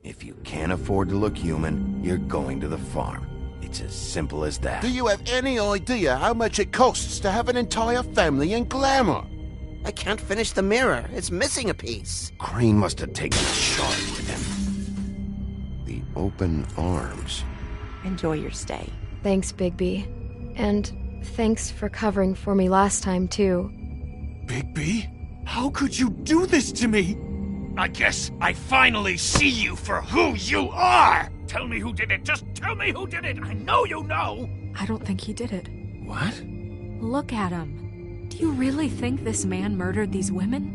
If you can't afford to look human, you're going to the farm. It's as simple as that. Do you have any idea how much it costs to have an entire family in Glamour? I can't finish the mirror. It's missing a piece. Crane must have taken charge with him. The open arms. Enjoy your stay. Thanks, Bigby. And thanks for covering for me last time, too. Bigby? How could you do this to me? I guess I finally see you for who you are! Tell me who did it! Just tell me who did it! I know you know! I don't think he did it. What? Look at him. Do you really think this man murdered these women?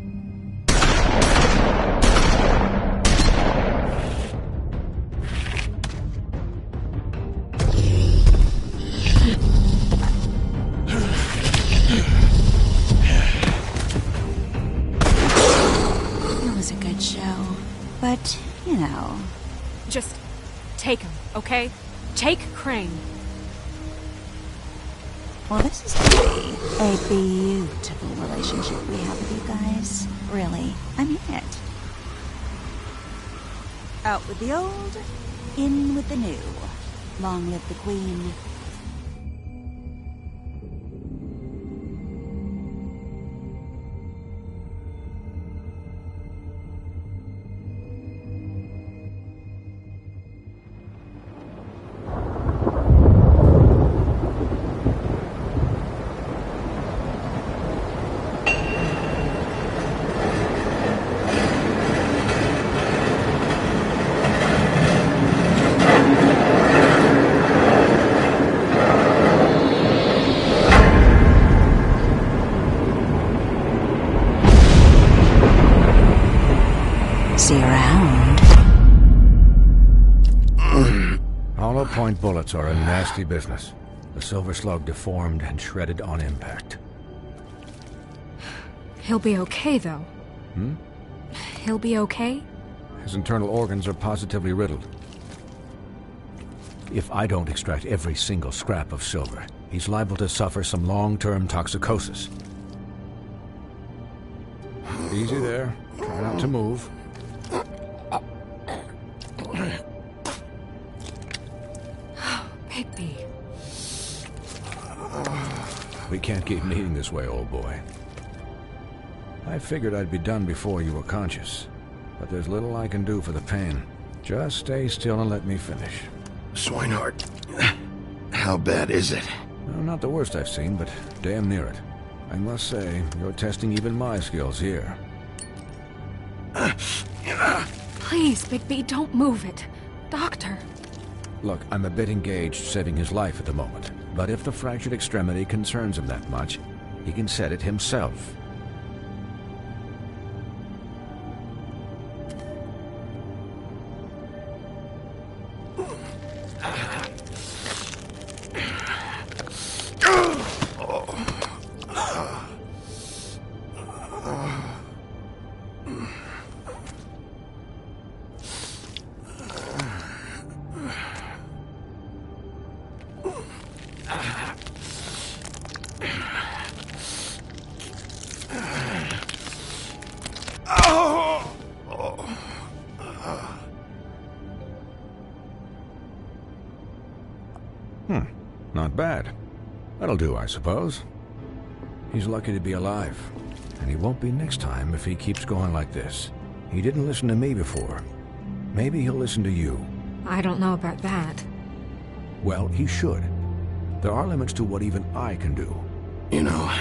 It was a good show, but, you know... Just take him, okay? Take Crane. Well, this is really a beautiful relationship we have with you guys. Really, I mean it. Out with the old, in with the new. Long live the Queen. See you around. Hollow point bullets are a nasty business. The Silver Slug deformed and shredded on impact. He'll be okay, though. He'll be okay? His internal organs are positively riddled. If I don't extract every single scrap of silver, he's liable to suffer some long-term toxicosis. Easy there. Try not to move. Bigby. We can't keep meeting this way, old boy. I figured I'd be done before you were conscious, but there's little I can do for the pain. Just stay still and let me finish. Swinehart, how bad is it? No, not the worst I've seen, but damn near it. I must say, you're testing even my skills here. Please, Bigby, don't move it. Doctor. Look, I'm a bit engaged saving his life at the moment, but if the fractured extremity concerns him that much, he can set it himself. Not bad. That'll do, I suppose. He's lucky to be alive, and he won't be next time if he keeps going like this. He didn't listen to me before. Maybe he'll listen to you. I don't know about that. Well, he should. There are limits to what even I can do. You know,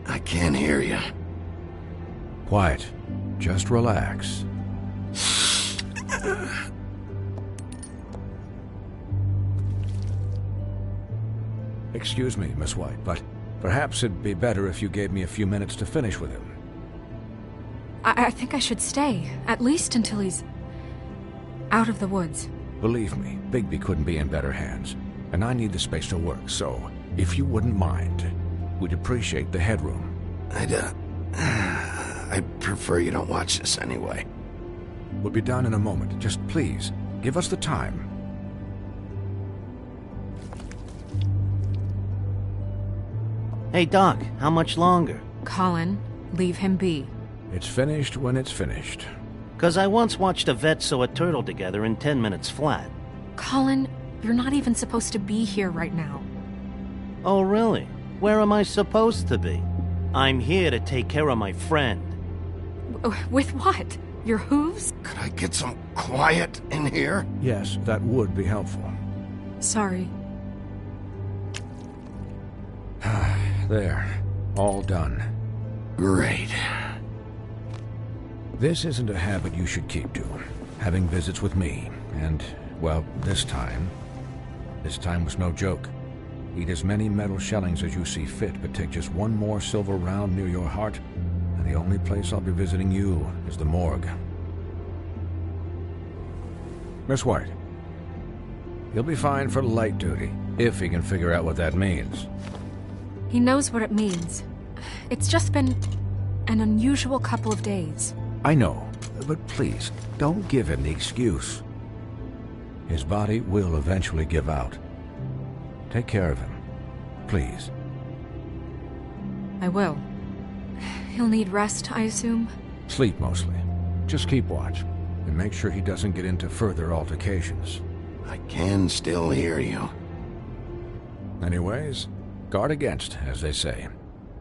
I can't hear you. Quiet. Just relax. Excuse me, Miss White, but perhaps it'd be better if you gave me a few minutes to finish with him. I think I should stay, at least until he's out of the woods. Believe me, Bigby couldn't be in better hands, and I need the space to work, so if you wouldn't mind, we'd appreciate the headroom. I'd prefer you don't watch this anyway. We'll be done in a moment. Just please, give us the time. Hey, Doc, how much longer? Colin, leave him be. It's finished when it's finished. 'Cause I once watched a vet sew a turtle together in 10 minutes flat. Colin, you're not even supposed to be here right now. Oh, really? Where am I supposed to be? I'm here to take care of my friend. With what? Your hooves? Could I get some quiet in here? Yes, that would be helpful. Sorry. There. All done. Great. This isn't a habit you should keep to. Having visits with me. And, well, this time was no joke. Eat as many metal shellings as you see fit, but take just one more silver round near your heart, and the only place I'll be visiting you is the morgue. Miss White. He'll be fine for light duty, if he can figure out what that means. He knows what it means. It's just been an unusual couple of days. I know, but please, don't give him the excuse. His body will eventually give out. Take care of him, please. I will. He'll need rest, I assume? Sleep, mostly. Just keep watch, and make sure he doesn't get into further altercations. I can still hear you. Anyways, guard against, as they say.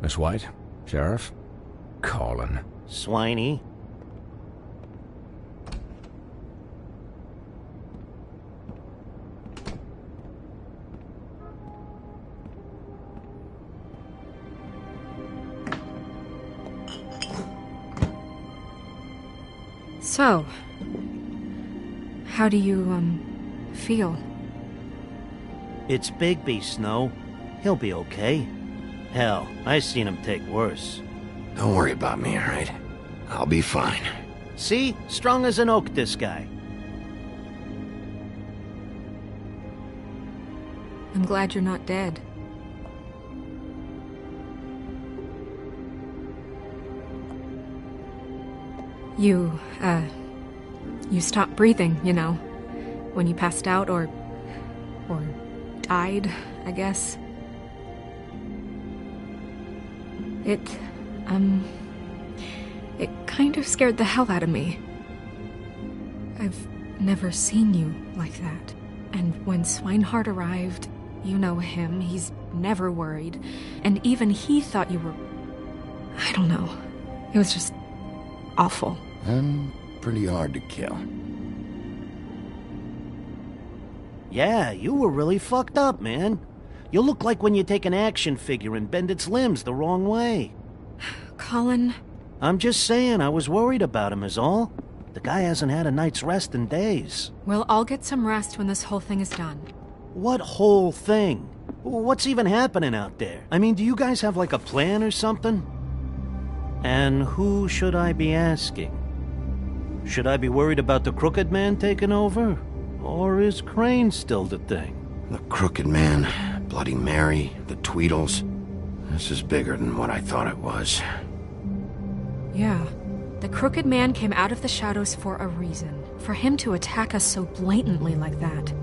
Miss White, Sheriff, Colin. Swiney. So, how do you, feel? It's Bigby, Snow. He'll be okay. Hell, I seen him take worse. Don't worry about me, all right? I'll be fine. See? Strong as an oak, this guy. I'm glad you're not dead. You stopped breathing, you know, when you passed out or died, I guess. It kind of scared the hell out of me. I've never seen you like that. And when Swinehart arrived, you know him, he's never worried. And even he thought you were... I don't know. It was just awful. And pretty hard to kill. Yeah, you were really fucked up, man. You look like when you take an action figure and bend its limbs the wrong way. Colin... I'm just saying, I was worried about him is all. The guy hasn't had a night's rest in days. We'll all get some rest when this whole thing is done. What whole thing? What's even happening out there? I mean, do you guys have like a plan or something? And who should I be asking? Should I be worried about the Crooked Man taking over? Or is Crane still the thing? The Crooked Man, Bloody Mary, the Tweedles. This is bigger than what I thought it was. Yeah. The Crooked Man came out of the shadows for a reason. For him to attack us so blatantly like that.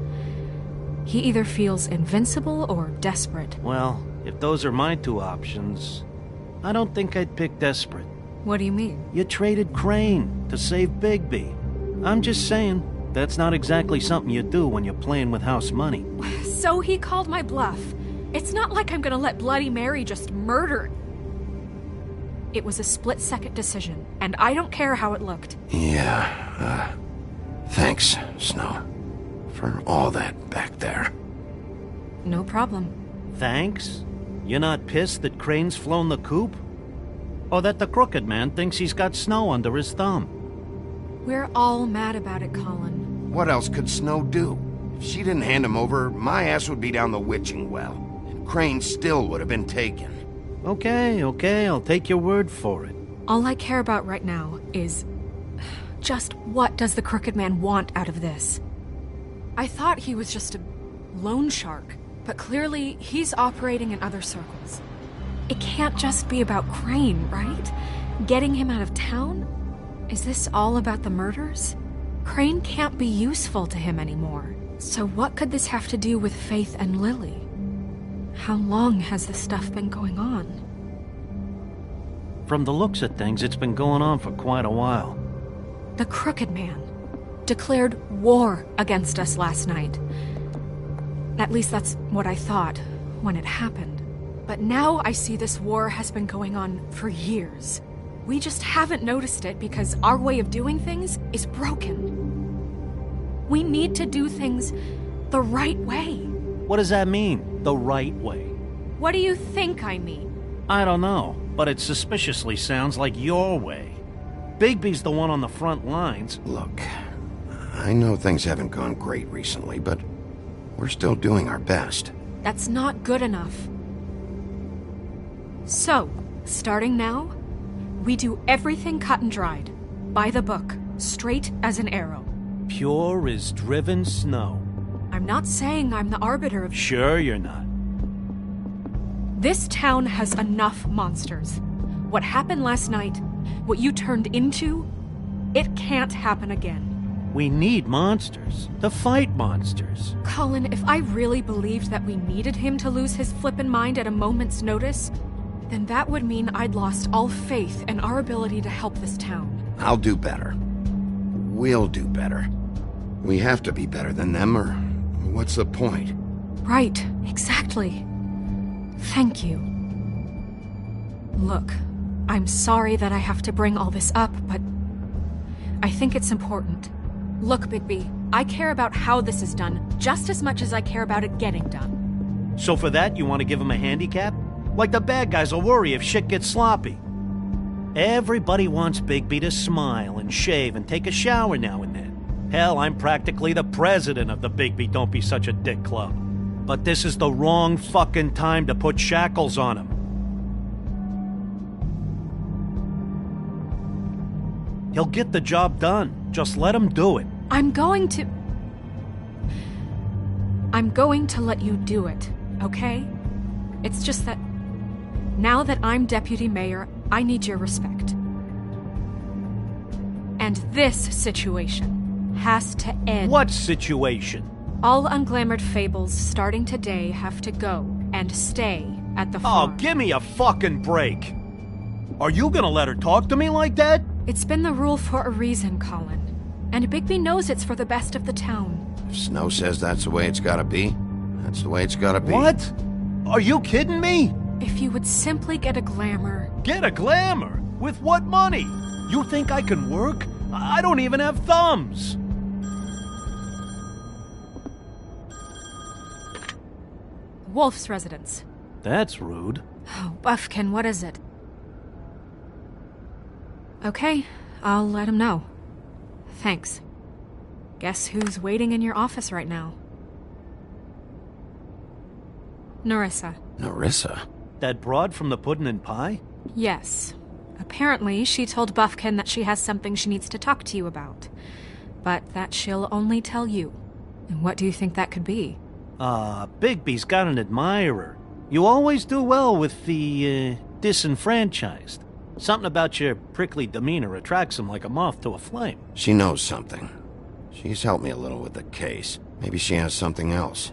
He either feels invincible or desperate. Well, if those are my two options, I don't think I'd pick desperate. What do you mean? You traded Crane to save Bigby. I'm just saying, that's not exactly something you do when you're playing with house money. So he called my bluff. It's not like I'm gonna let Bloody Mary just murder. It was a split-second decision, and I don't care how it looked. Yeah, thanks, Snow, for all that back there. No problem. Thanks? You're not pissed that Crane's flown the coop? Or that the Crooked Man thinks he's got Snow under his thumb? We're all mad about it, Colin. What else could Snow do? If she didn't hand him over, my ass would be down the witching well. And Crane still would have been taken. Okay, I'll take your word for it. All I care about right now is... just what does the Crooked Man want out of this? I thought he was just a loan shark, but clearly he's operating in other circles. It can't just be about Crane, right? Getting him out of town? Is this all about the murders? Crane can't be useful to him anymore. So what could this have to do with Faith and Lily? How long has this stuff been going on? From the looks of things, it's been going on for quite a while. The Crooked Man declared war against us last night. At least that's what I thought when it happened. But now I see this war has been going on for years. We just haven't noticed it because our way of doing things is broken. We need to do things the right way. What does that mean, the right way? What do you think I mean? I don't know, but it suspiciously sounds like your way. Bigby's the one on the front lines. Look, I know things haven't gone great recently, but we're still doing our best. That's not good enough. So, starting now, we do everything cut and dried, by the book, straight as an arrow. Pure as driven snow. I'm not saying I'm the arbiter of... Sure you're not. This town has enough monsters. What happened last night, what you turned into, it can't happen again. We need monsters. To fight monsters. Colin, if I really believed that we needed him to lose his flippin' mind at a moment's notice, then that would mean I'd lost all faith in our ability to help this town. I'll do better. We'll do better. We have to be better than them, or what's the point? Right, exactly. Thank you. Look, I'm sorry that I have to bring all this up, but I think it's important. Look, Bigby, I care about how this is done just as much as I care about it getting done. So for that, you want to give him a handicap? Like the bad guys will worry if shit gets sloppy. Everybody wants Bigby to smile and shave and take a shower now and then. Hell, I'm practically the president of the Bigby Don't Be Such a Dick Club. But this is the wrong fucking time to put shackles on him. He'll get the job done. Just let him do it. I'm going to let you do it, okay? It's just that now that I'm deputy mayor, I need your respect. And this situation has to end. What situation? All unglamored fables starting today have to go and stay at the farm. Oh, give me a fucking break. Are you gonna let her talk to me like that? It's been the rule for a reason, Colin. And Bigby knows it's for the best of the town. If Snow says that's the way it's gotta be, that's the way it's gotta be. What? Are you kidding me? If you would simply get a glamour. Get a glamour? With what money? You think I can work? I don't even have thumbs. Wolf's residence. That's rude. Oh, Buffkin, what is it? Okay, I'll let him know. Thanks. Guess who's waiting in your office right now? Nerissa. Nerissa? That broad from the Puddin' and Pie? Yes. Apparently, she told Buffkin that she has something she needs to talk to you about. But that she'll only tell you. And what do you think that could be? Bigby's got an admirer. You always do well with the, disenfranchised. Something about your prickly demeanor attracts him like a moth to a flame. She knows something. She's helped me a little with the case. Maybe she has something else.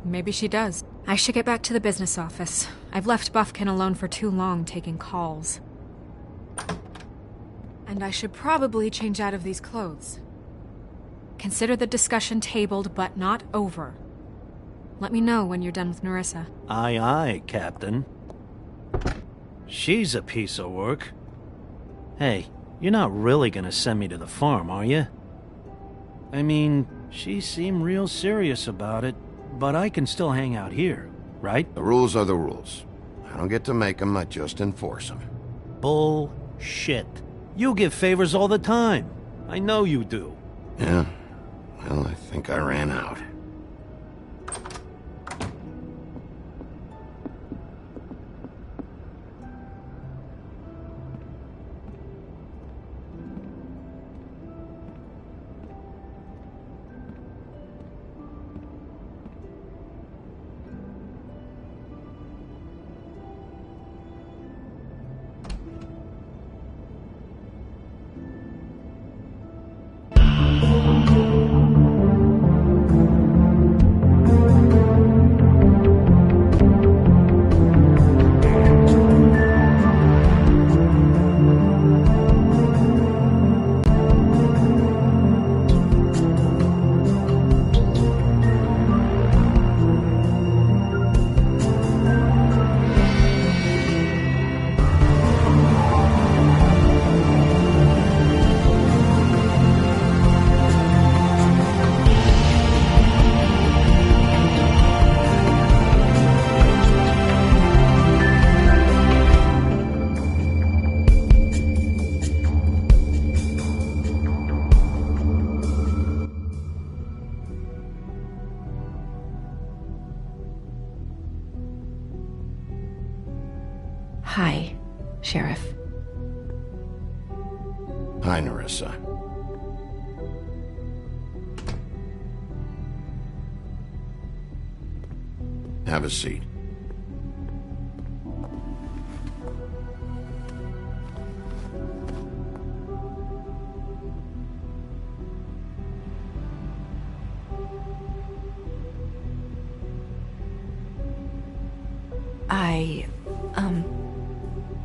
Maybe she does. I should get back to the business office. I've left Buffkin alone for too long taking calls. And I should probably change out of these clothes. Consider the discussion tabled but not over. Let me know when you're done with Nerissa. Aye, aye, Captain. She's a piece of work. Hey, you're not really gonna send me to the farm, are you? I mean, she seemed real serious about it, but I can still hang out here, right? The rules are the rules. I don't get to make them, I just enforce them. Bullshit. You give favors all the time. I know you do. Yeah? Well, I think I ran out. Sheriff. Hi, Nerissa. Have a seat.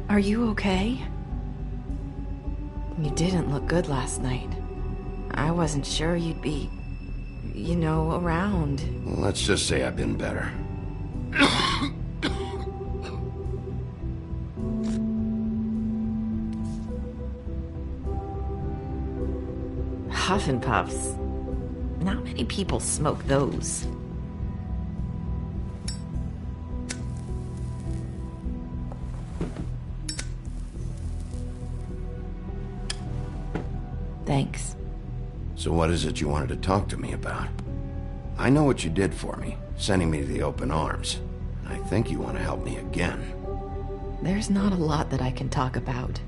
Are you okay? You didn't look good last night. I wasn't sure you'd be, around. Let's just say I've been better. Huff and Puffs. Not many people smoke those. Thanks. So what is it you wanted to talk to me about? I know what you did for me, sending me to the open arms. I think you want to help me again. There's not a lot that I can talk about.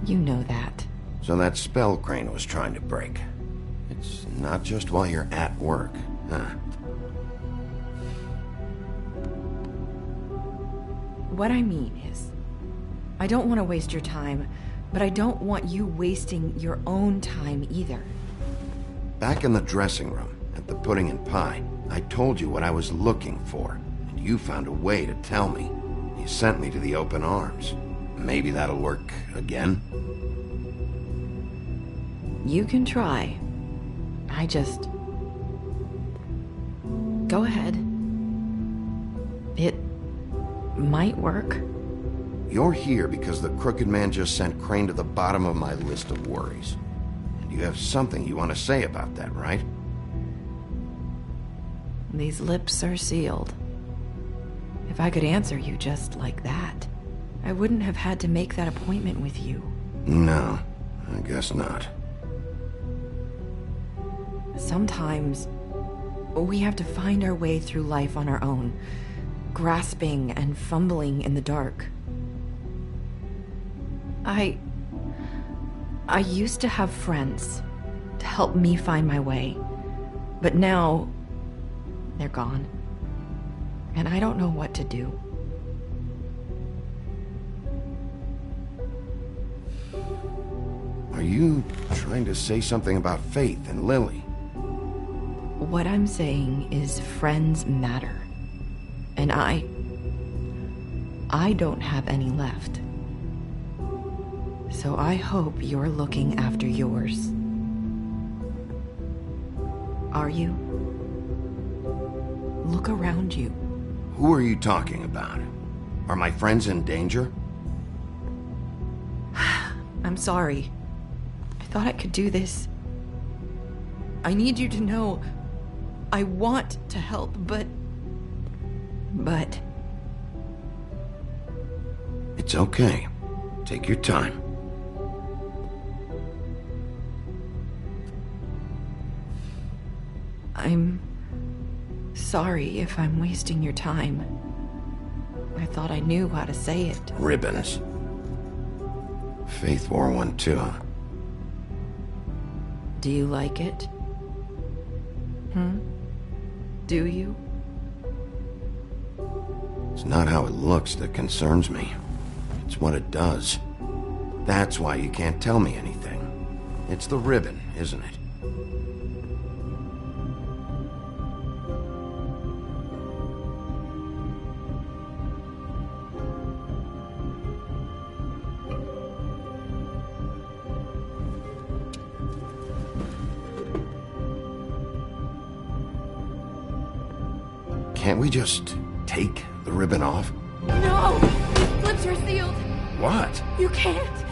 You know that. So that spell Crane was trying to break. It's not just while you're at work, huh? What I mean is, I don't want to waste your time, but I don't want you wasting your own time either. Back in the dressing room, at the Pudding and Pie, I told you what I was looking for, and you found a way to tell me. You sent me to the open arms. Maybe that'll work again? You can try. I just... Go ahead. It might work. You're here because the Crooked Man just sent Crane to the bottom of my list of worries. And you have something you want to say about that, right? These lips are sealed. If I could answer you just like that, I wouldn't have had to make that appointment with you. No, I guess not. Sometimes we have to find our way through life on our own, grasping and fumbling in the dark. I used to have friends to help me find my way, but now they're gone, and I don't know what to do. Are you trying to say something about Faith and Lily? What I'm saying is friends matter, and I don't have any left. So I hope you're looking after yours. Are you? Look around you. Who are you talking about? Are my friends in danger? I'm sorry. I thought I could do this. I need you to know I want to help, but... It's okay. Take your time. I'm sorry if I'm wasting your time. I thought I knew how to say it. Ribbons. Faith wore one too. Do you like it? Do you? It's not how it looks that concerns me. It's what it does. That's why you can't tell me anything. It's the ribbon, isn't it? Can't we just take the ribbon off? No! These lips are sealed. What? You can't.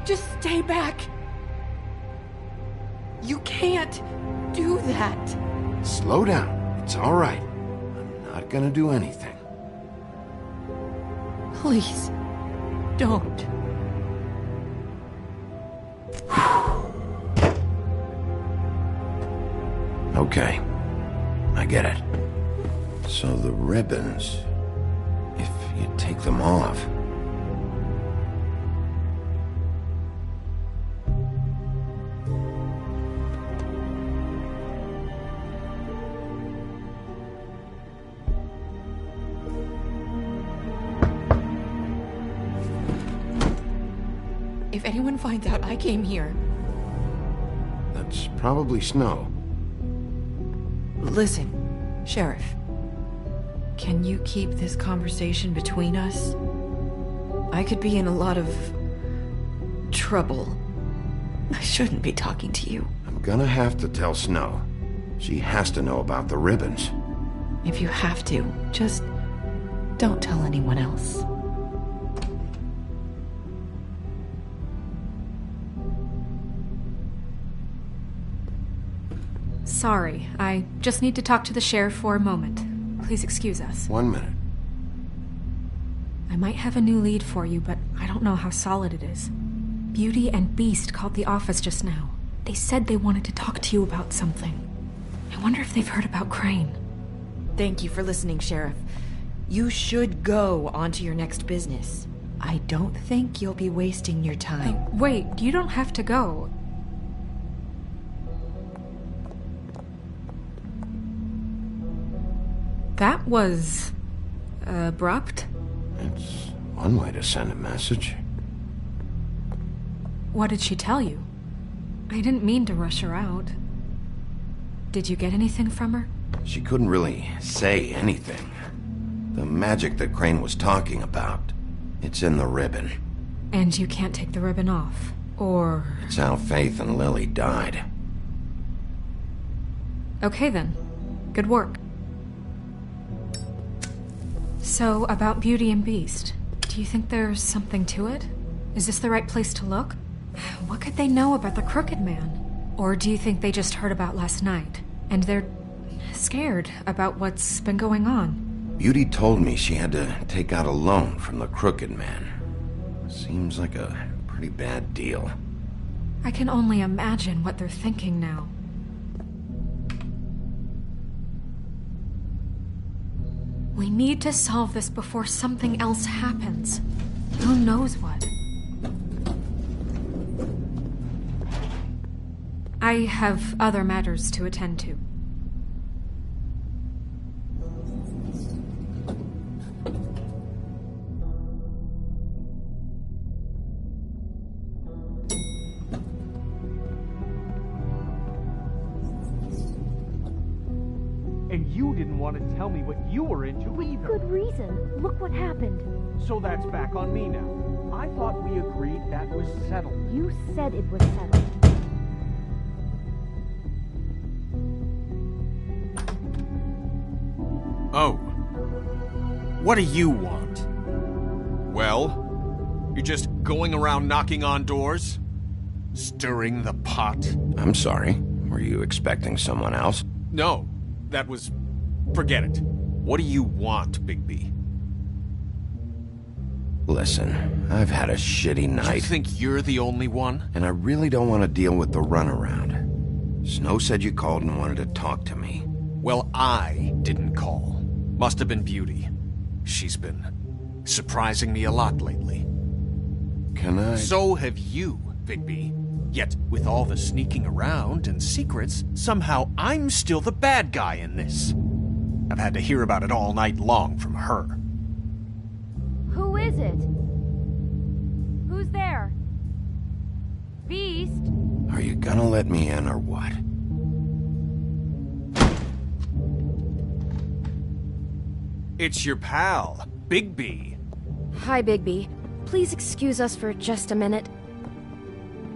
Just stay back. You can't do that. Slow down. It's all right. I'm not gonna do anything. Please, don't. Okay. I get it. So the ribbons, if you take them off, anyone finds out I came here... That's probably Snow. Listen, Sheriff. Can you keep this conversation between us? I could be in a lot of... trouble. I shouldn't be talking to you. I'm gonna have to tell Snow. She has to know about the ribbons. If you have to, just don't tell anyone else. Sorry, I just need to talk to the sheriff for a moment. Please excuse us. 1 minute. I might have a new lead for you, but I don't know how solid it is. Beauty and Beast called the office just now. They said they wanted to talk to you about something. I wonder if they've heard about Crane. Thank you for listening, Sheriff. You should go on to your next business. I don't think you'll be wasting your time. Wait, you don't have to go. That was... abrupt? It's one way to send a message. What did she tell you? I didn't mean to rush her out. Did you get anything from her? She couldn't really say anything. The magic that Crane was talking about, it's in the ribbon. And you can't take the ribbon off, or... It's how Faith and Lily died. Okay then. Good work. So, about Beauty and Beast, do you think there's something to it? Is this the right place to look? What could they know about the Crooked Man? Or do you think they just heard about last night, and they're scared about what's been going on? Beauty told me she had to take out a loan from the Crooked Man. Seems like a pretty bad deal. I can only imagine what they're thinking now. We need to solve this before something else happens. Who knows what? I have other matters to attend to. And you didn't want to tell me what you were into either. Good reason. Look what happened. So that's back on me now. I thought we agreed that was settled. You said it was settled. Oh. What do you want? Well, you're just going around knocking on doors? Stirring the pot? I'm sorry. Were you expecting someone else? No. That was... forget it. What do you want, Bigby? Listen, I've had a shitty night. You think you're the only one? And I really don't want to deal with the runaround. Snow said you called and wanted to talk to me. Well, I didn't call. Must have been Beauty. She's been surprising me a lot lately. Can I... So have you, Bigby. Yet, with all the sneaking around and secrets, somehow I'm still the bad guy in this. I've had to hear about it all night long from her. Who is it? Who's there? Beast? Are you gonna let me in or what? It's your pal, Bigby. Hi, Bigby. Please excuse us for just a minute.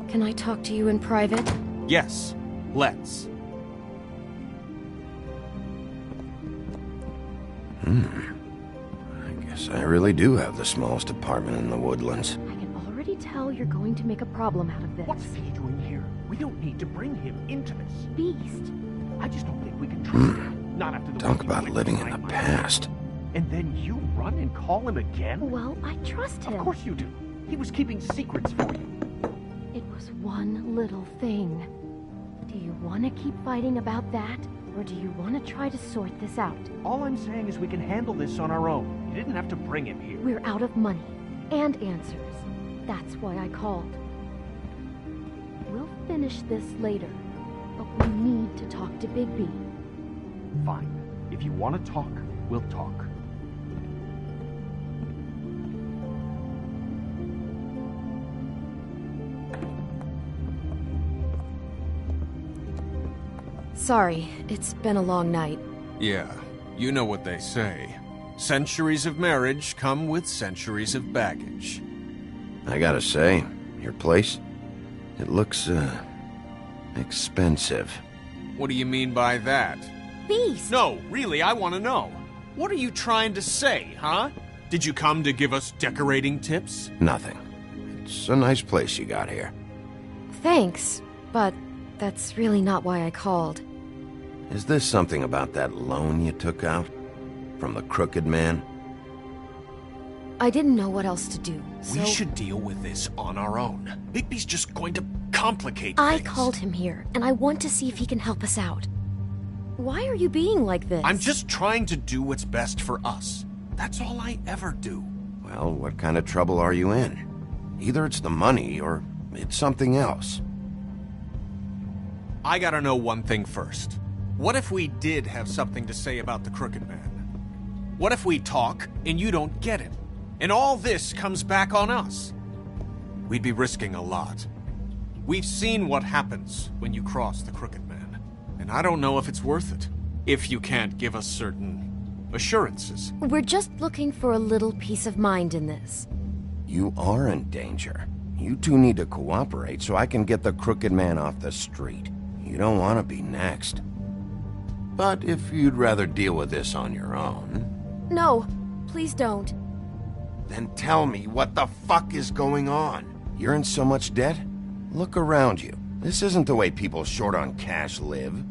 Can I talk to you in private? Yes, let's. I guess I really do have the smallest apartment in the Woodlands. I can already tell you're going to make a problem out of this. What's he doing here? We don't need to bring him into this. Beast. I just don't think we can trust him. Not after the Talk way about you living in went the behind my back. past. And then you run and call him again? Well, I trust him. Of course you do. He was keeping secrets for you. It was one little thing. Do you want to keep fighting about that? Or do you want to try to sort this out? All I'm saying is we can handle this on our own. You didn't have to bring him here. We're out of money. And answers. That's why I called. We'll finish this later. But we need to talk to Bigby. Fine. If you want to talk, we'll talk. Sorry, it's been a long night. Yeah, you know what they say. Centuries of marriage come with centuries of baggage. I gotta say, your place, it looks, expensive. What do you mean by that? Beast! No, really, I want to know. What are you trying to say, huh? Did you come to give us decorating tips? Nothing. It's a nice place you got here. Thanks, but that's really not why I called. Is this something about that loan you took out? From the Crooked Man? I didn't know what else to do, so... We should deal with this on our own. Bigby's just going to complicate I things. called him here, and I want to see if he can help us out. Why are you being like this? I'm just trying to do what's best for us. That's all I ever do. Well, what kind of trouble are you in? Either it's the money, or it's something else. I gotta know one thing first. What if we did have something to say about the Crooked Man? What if we talk, and you don't get him? And all this comes back on us? We'd be risking a lot. We've seen what happens when you cross the Crooked Man. And I don't know if it's worth it. If you can't give us certain assurances. We're just looking for a little peace of mind in this. You are in danger. You two need to cooperate so I can get the Crooked Man off the street. You don't want to be next. But if you'd rather deal with this on your own... No, please don't. Then tell me what the fuck is going on. You're in so much debt? Look around you. This isn't the way people short on cash live.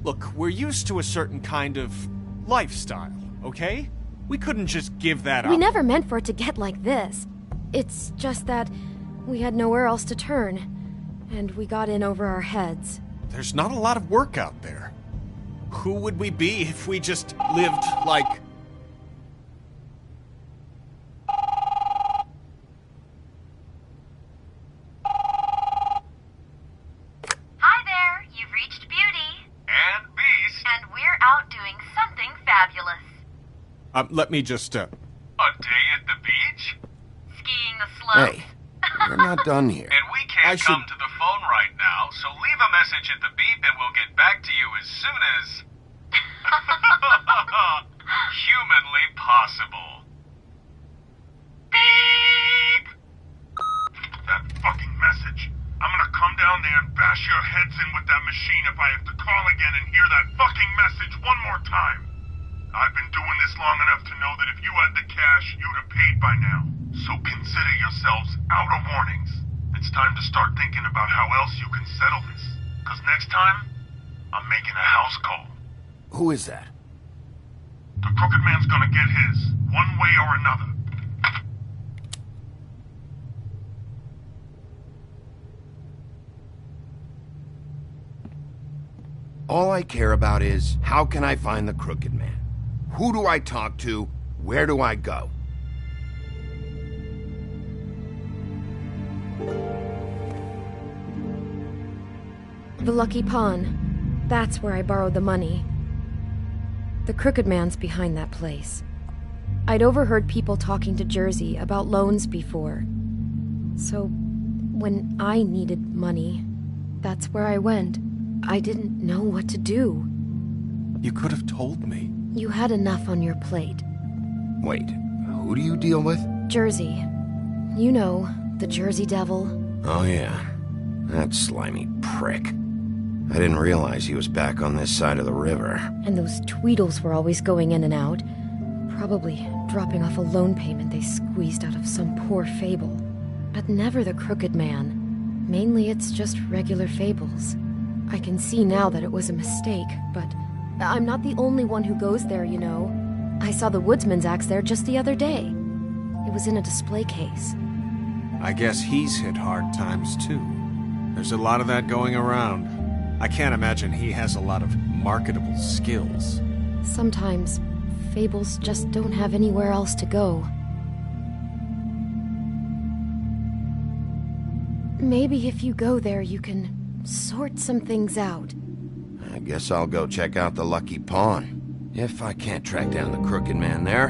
Look, we're used to a certain kind of lifestyle, okay? We couldn't just give that up. We never meant for it to get like this. It's just that we had nowhere else to turn, and we got in over our heads. There's not a lot of work out there. Who would we be if we just lived like... Hi there, you've reached Beauty. And Beast. And we're out doing something fabulous. Let me just, A day at the beach? Skiing the slopes? Hey, we're not done here. And we can't come to the phone right now, so leave a message at the beep and we'll get back to you as soon as... humanly possible. Beep! That fucking message. I'm gonna come down there and bash your heads in with that machine if I have to call again and hear that fucking message one more time. I've been doing this long enough to know that if you had the cash, you'd have paid by now. So consider yourselves out of warnings. It's time to start thinking about how else you can settle this. Because next time, I'm making a house call. Who is that? The Crooked Man's gonna get his, one way or another. All I care about is, how can I find the Crooked Man? Who do I talk to? Where do I go? The Lucky Pawn. That's where I borrowed the money. The Crooked Man's behind that place. I'd overheard people talking to Jersey about loans before. So, when I needed money, that's where I went. I didn't know what to do. You could have told me. You had enough on your plate. Wait, who do you deal with? Jersey. You know, the Jersey Devil. Oh yeah, that slimy prick. I didn't realize he was back on this side of the river. And those Tweedles were always going in and out. Probably dropping off a loan payment they squeezed out of some poor fable. But never the Crooked Man. Mainly it's just regular fables. I can see now that it was a mistake, but I'm not the only one who goes there, you know. I saw the Woodsman's axe there just the other day. It was in a display case. I guess he's hit hard times too. There's a lot of that going around. I can't imagine he has a lot of marketable skills. Sometimes, fables just don't have anywhere else to go. Maybe if you go there, you can sort some things out. I guess I'll go check out the Lucky Pawn. If I can't track down the Crooked Man there,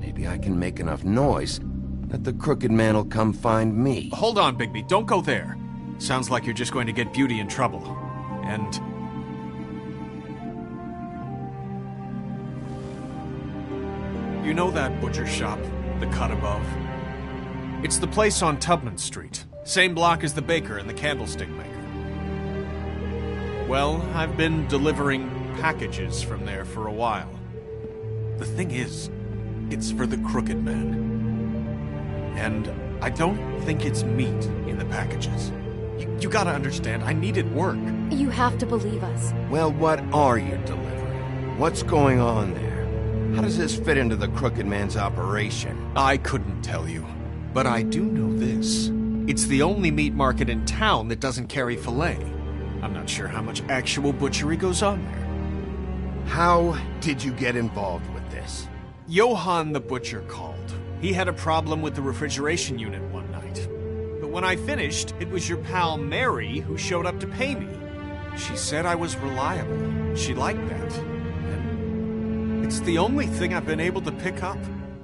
maybe I can make enough noise that the Crooked Man will come find me. Hold on, Bigby. Don't go there. Sounds like you're just going to get Beauty in trouble. And You know that butcher shop, the cut above? It's the place on Tubman Street. Same block as the baker and the candlestick maker. Well, I've been delivering packages from there for a while. The thing is, it's for the Crooked Man. And I don't think it's meat in the packages. You gotta understand, I needed work. You have to believe us. Well, what are you delivering? What's going on there? How does this fit into the Crooked Man's operation? I couldn't tell you, but I do know this. It's the only meat market in town that doesn't carry filet. I'm not sure how much actual butchery goes on there. How did you get involved with this? Johann the butcher called. He had a problem with the refrigeration unit one night. But when I finished, it was your pal Mary who showed up to pay me. She said I was reliable. She liked that. And it's the only thing I've been able to pick up.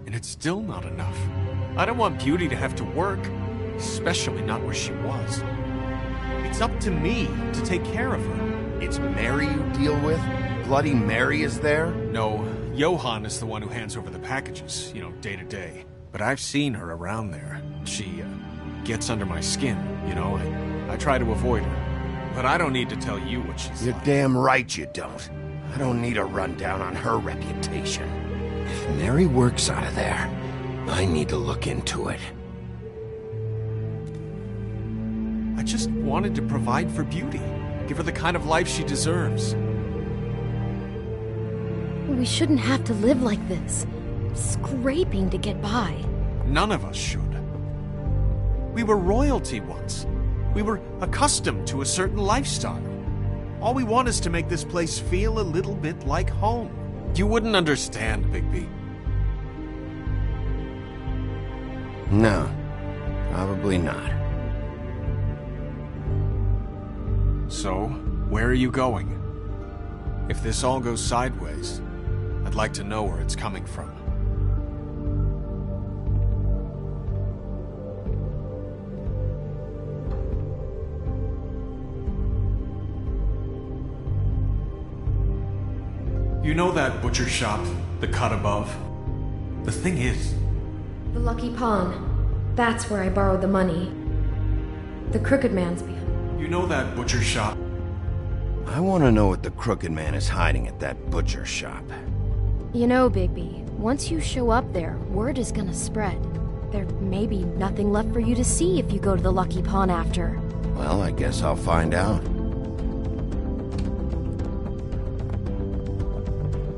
And it's still not enough. I don't want Beauty to have to work, especially not where she was. It's up to me to take care of her. It's Mary you deal with? Bloody Mary is there? No, Johann is the one who hands over the packages, day to day. But I've seen her around there. She, gets under my skin, I try to avoid her. But I don't need to tell you what she's You're like. damn right you don't. I don't need a rundown on her reputation. If Mary works out of there, I need to look into it. I just wanted to provide for Beauty. Give her the kind of life she deserves. We shouldn't have to live like this. Scraping to get by. None of us should. We were royalty once. We were accustomed to a certain lifestyle. All we want is to make this place feel a little bit like home. You wouldn't understand, Bigby. No, probably not. So, where are you going? If this all goes sideways, I'd like to know where it's coming from. You know that butcher shop, the cut above? The thing is... The Lucky Pawn. That's where I borrowed the money. The Crooked Man's behind. You know that butcher shop? I want to know what the Crooked Man is hiding at that butcher shop. You know, Bigby, once you show up there, word is gonna spread. There may be nothing left for you to see if you go to the Lucky Pawn after. Well, I guess I'll find out.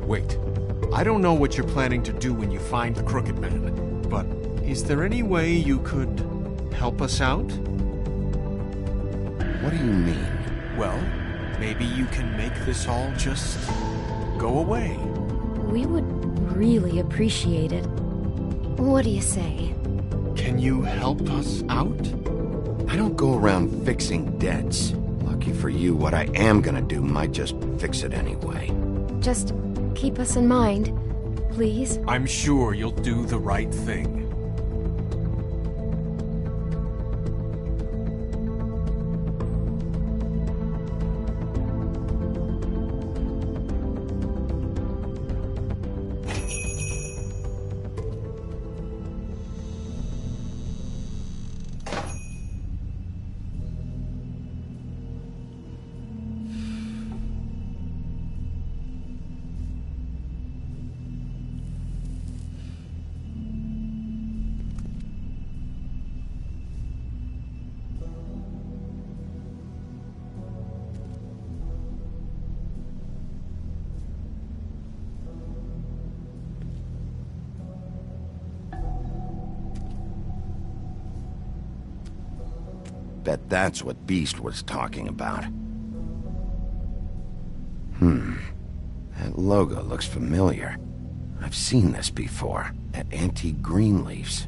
Wait. I don't know what you're planning to do when you find the Crooked Man, but is there any way you could help us out? What do you mean? Well, maybe you can make this all just go away. We would really appreciate it. What do you say? Can you help us out? I don't go around fixing debts. Lucky for you, what I am gonna do might just fix it anyway. Just keep us in mind, please. I'm sure you'll do the right thing. Bet that's what Beast was talking about. That logo looks familiar. I've seen this before, at Antique Greenleaf's.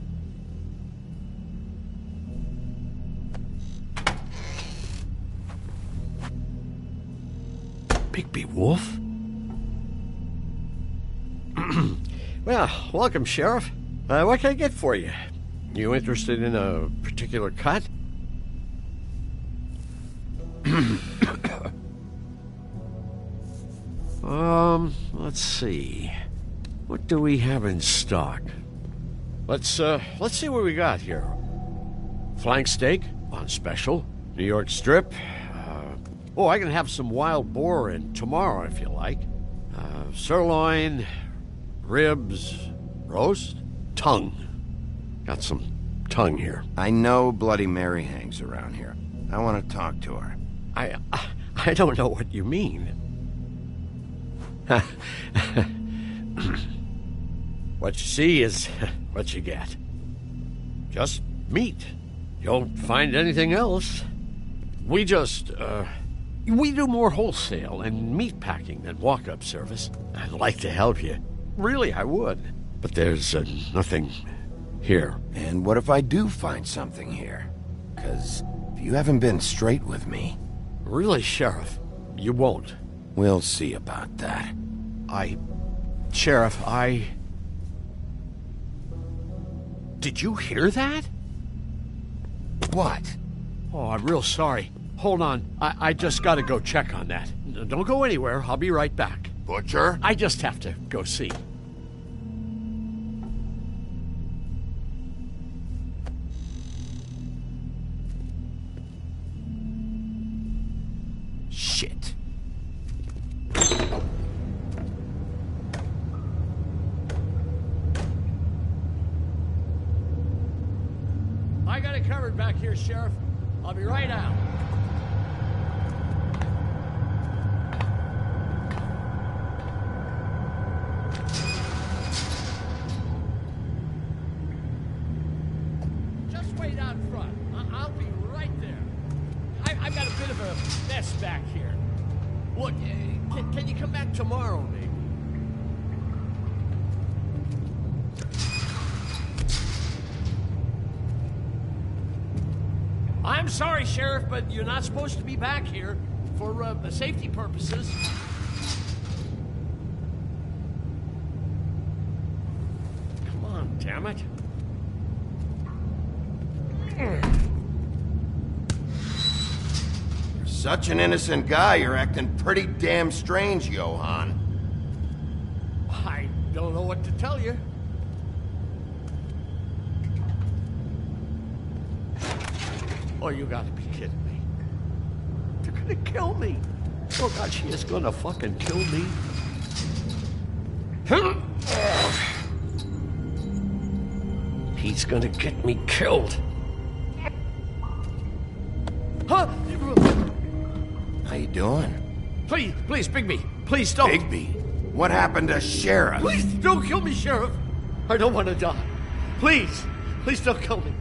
Bigby Wolf? Well, welcome, Sheriff. What can I get for you? You interested in a particular cut? Let's see. What do we have in stock? Let's see what we got here. Flank steak on special. New York strip. Oh, I can have some wild boar in tomorrow if you like. Sirloin, ribs, roast, tongue. Got some tongue here. I know Bloody Mary hangs around here. I want to talk to her. I don't know what you mean. What you see is what you get. Just meat. You don't find anything else. We do more wholesale and meat packing than walk-up service. I'd like to help you. Really, I would. But there's nothing here. And what if I do find something here? 'Cause if you haven't been straight with me... Really, Sheriff, you won't. We'll see about that. Sheriff, Did you hear that? What? Oh, I'm real sorry. Hold on. I just gotta go check on that. Don't go anywhere. I'll be right back. Butcher? I just have to go see. Shit. I got it covered back here, Sheriff. I'll be right out. Just wait out front. I'll be right there. I've got a bit of a mess back here. Look, can you come back tomorrow, maybe? I'm sorry, Sheriff, but you're not supposed to be back here for safety purposes. Come on, damn it. You're such an innocent guy, you're acting pretty damn strange, Johann. I don't know what to tell you. Oh, you gotta be kidding me. They're gonna kill me. Oh, God, she is gonna fucking kill me. He's gonna get me killed. Huh? How you doing? Please, Bigby. Please don't. Bigby? What happened to Sheriff? Please don't kill me, Sheriff. I don't want to die. Please don't kill me.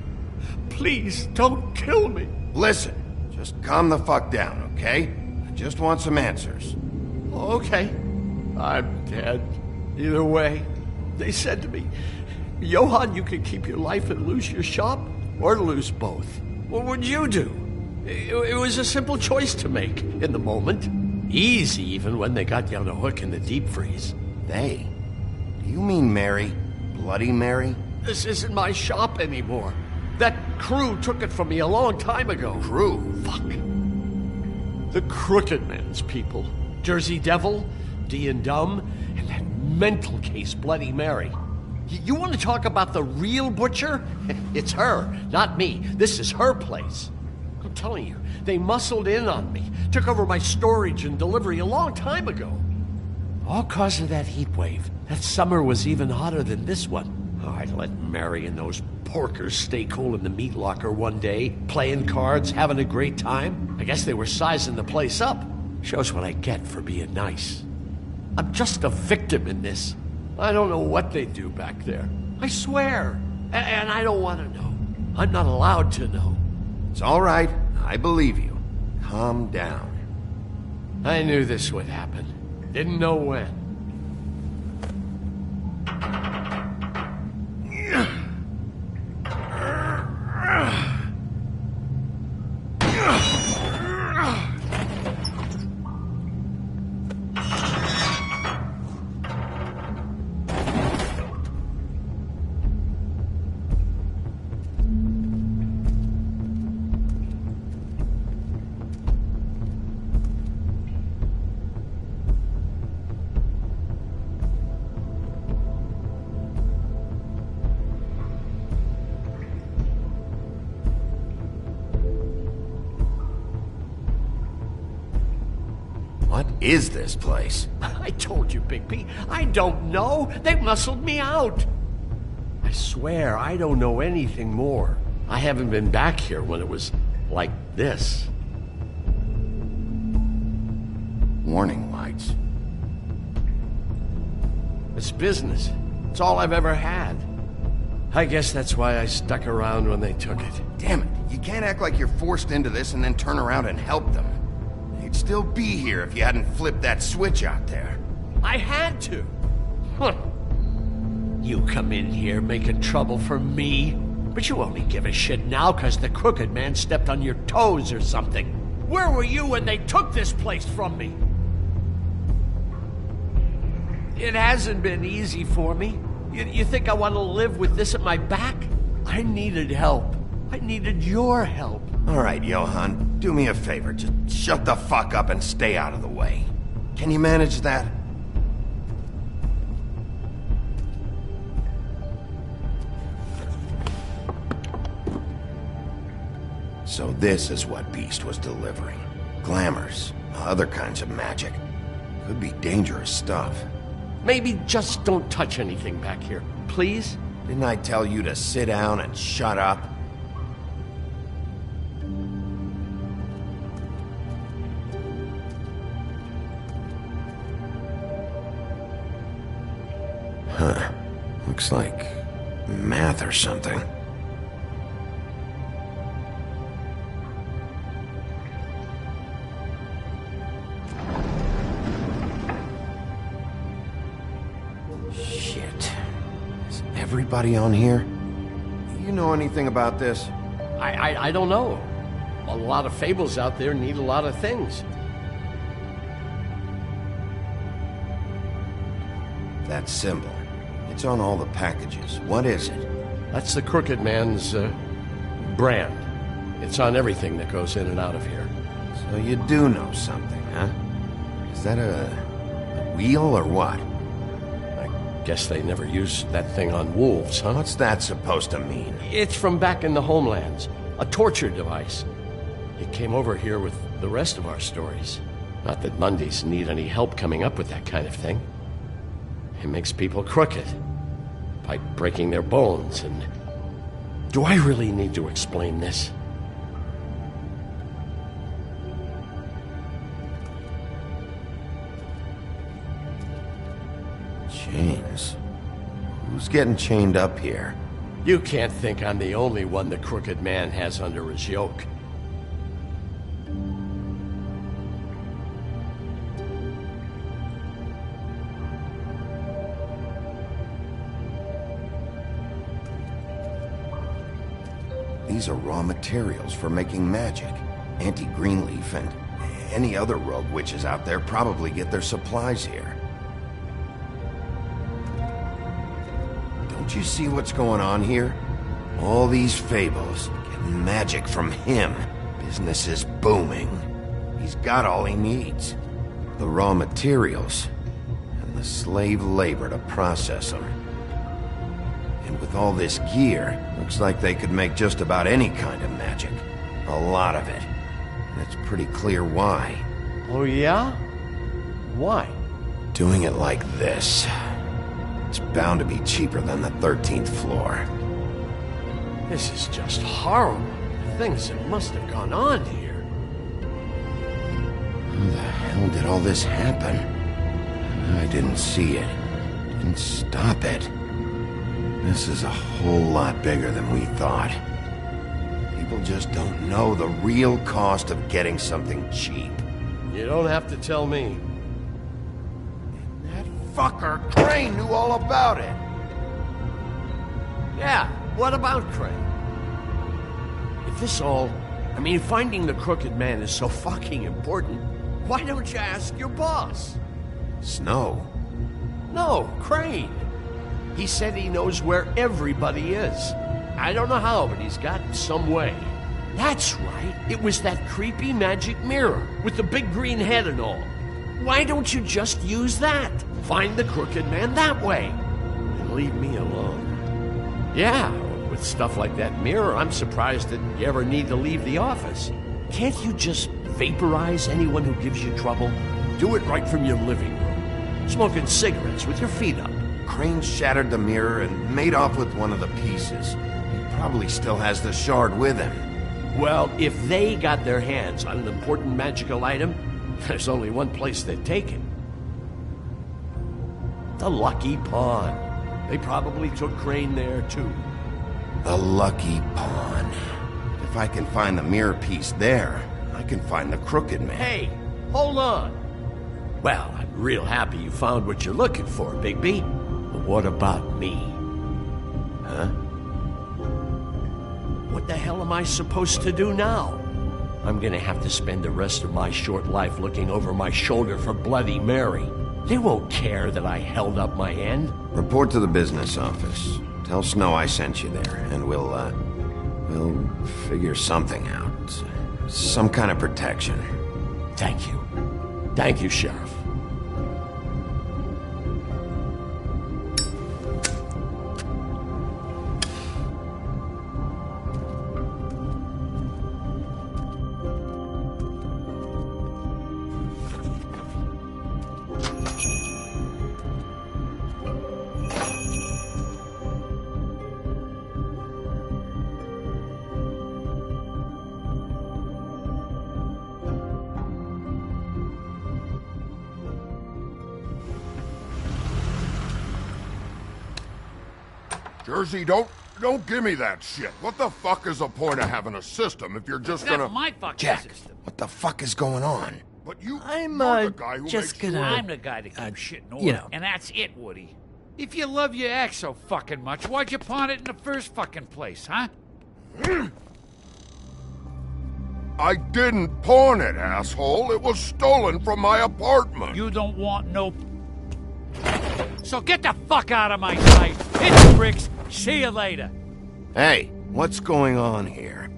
Please don't kill me. Listen, just calm the fuck down, okay? I just want some answers. Okay. I'm dead. Either way. They said to me, Johann, you can keep your life and lose your shop, or lose both. What would you do? It was a simple choice to make in the moment. Easy, even when they got you on a hook in the deep freeze. They? Do you mean Mary? Bloody Mary? This isn't my shop anymore. That crew took it from me a long time ago. Crew? Fuck. The Crooked Man's people. Jersey Devil, D and Dumb, and that mental case, Bloody Mary. You want to talk about the real butcher? It's her, not me. This is her place. I'm telling you, they muscled in on me, took over my storage and delivery a long time ago. All cause of that heat wave. That summer was even hotter than this one. Oh, I'd let Mary and those porkers stay cool in the meat locker one day, playing cards, having a great time. I guess they were sizing the place up. Shows what I get for being nice. I'm just a victim in this. I don't know what they do back there. I swear. And I don't want to know. I'm not allowed to know. It's all right. I believe you. Calm down. I knew this would happen. Didn't know when. What is this place? I told you, Bigby. I don't know. They muscled me out. I swear, I don't know anything more. I haven't been back here when it was like this. Warning lights. It's business. It's all I've ever had. I guess that's why I stuck around when they took it. Damn it, you can't act like you're forced into this and then turn around and help them. You'd still be here if you hadn't flipped that switch out there. I had to. Huh. You come in here making trouble for me, but you only give a shit now because the Crooked Man stepped on your toes or something. Where were you when they took this place from me? It hasn't been easy for me. You think I want to live with this at my back? I needed help. I needed your help. All right, Johan, do me a favor. Just shut the fuck up and stay out of the way. Can you manage that? So this is what Beast was delivering. Glamours, other kinds of magic. Could be dangerous stuff. Maybe just don't touch anything back here, please? Didn't I tell you to sit down and shut up? Huh. Looks like math or something. Everybody on here? You know anything about this? I don't know. A lot of fables out there need a lot of things. That symbol. It's on all the packages. What is it? That's the Crooked Man's, brand. It's on everything that goes in and out of here. So you do know something, huh? Is that a wheel or what? Guess they never used that thing on wolves, huh? What's that supposed to mean? It's from back in the homelands. A torture device. It came over here with the rest of our stories. Not that Mundies need any help coming up with that kind of thing. It makes people crooked. By breaking their bones and... Do I really need to explain this? Chains? Who's getting chained up here? You can't think I'm the only one the Crooked Man has under his yoke. These are raw materials for making magic. Auntie Greenleaf and any other rogue witches out there probably get their supplies here. Don't you see what's going on here? All these fables, getting magic from him. Business is booming. He's got all he needs. The raw materials, and the slave labor to process them. And with all this gear, looks like they could make just about any kind of magic. A lot of it. And it's pretty clear why. Oh yeah? Why? Doing it like this. It's bound to be cheaper than the 13th floor. This is just horrible. The things that must have gone on here. How the hell did all this happen? I didn't see it. Didn't stop it. This is a whole lot bigger than we thought. People just don't know the real cost of getting something cheap. You don't have to tell me. Fucker, Crane knew all about it. Yeah, what about Crane? If this all... I mean, finding the Crooked Man is so fucking important, why don't you ask your boss? Snow? No, Crane. He said he knows where everybody is. I don't know how, but he's got some way. That's right. It was that creepy magic mirror with the big green head and all. Why don't you just use that? Find the Crooked Man that way. And leave me alone. Yeah, with stuff like that mirror, I'm surprised that you ever need to leave the office. Can't you just vaporize anyone who gives you trouble? do it right from your living room, smoking cigarettes with your feet up. Crane shattered the mirror and made off with one of the pieces. He probably still has the shard with him. Well, if they got their hands on an important magical item, there's only one place they'd take it. The Lucky Pawn. They probably took Crane there, too. The Lucky Pawn. If I can find the mirror piece there, I can find the Crooked Man. Hey, hold on. Well, I'm real happy you found what you're looking for, Bigby. But what about me? Huh? What the hell am I supposed to do now? I'm gonna have to spend the rest of my short life looking over my shoulder for Bloody Mary. They won't care that I held up my end. Report to the business office. Tell Snow I sent you there, and we'll figure something out. Some kind of protection. Thank you. Thank you, Sheriff. Jersey, don't give me that shit. What the fuck is the point of having a system if you're just gonna... That's my fucking Jack, system. what the fuck is going on? But you're the guy who just makes gonna... sure... I'm the guy that keeps shit in order. you know. And that's it, Woody. If you love your ex so fucking much, why'd you pawn it in the first fucking place, huh? I didn't pawn it, asshole. It was stolen from my apartment. You don't want no... So get the fuck out of my sight. Hit the bricks. See you later. Hey, what's going on here?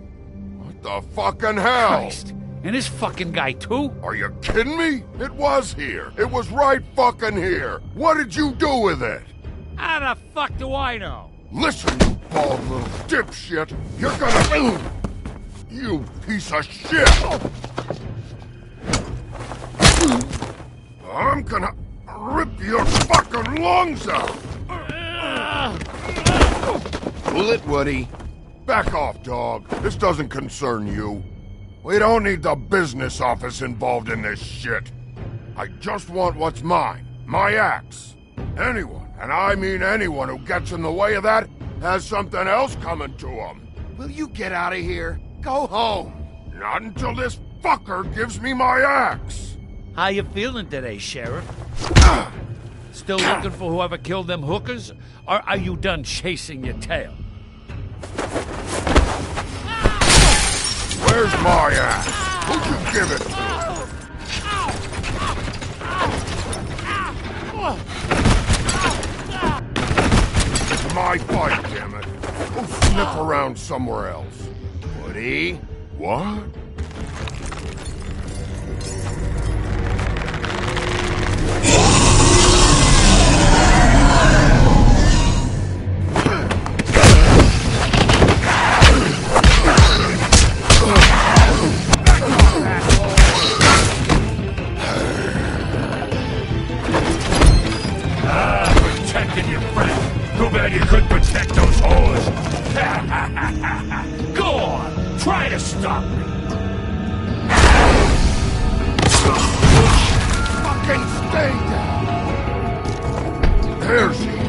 What the fucking hell? Christ. And this fucking guy, too? Are you kidding me? It was here. It was right fucking here. What did you do with it? How the fuck do I know? Listen, you bald little dipshit. You're gonna... You piece of shit. I'm gonna rip your fucking lungs out. Pull it, Woody. Back off, dog. This doesn't concern you. We don't need the business office involved in this shit. I just want what's mine. My axe. Anyone, and I mean anyone who gets in the way of that, has something else coming to them. Will you get out of here? Go home. Not until this fucker gives me my axe. How you feeling today, Sheriff? Still looking for whoever killed them hookers? Or are you done chasing your tail? Where's my axe? Who'd you give it to? It's my fight, damn it. Go sniff around somewhere else. Woody? What? Protecting your friend. Too bad you couldn't protect those whores. Go on, try to stop me. Fucking stay down. There she is.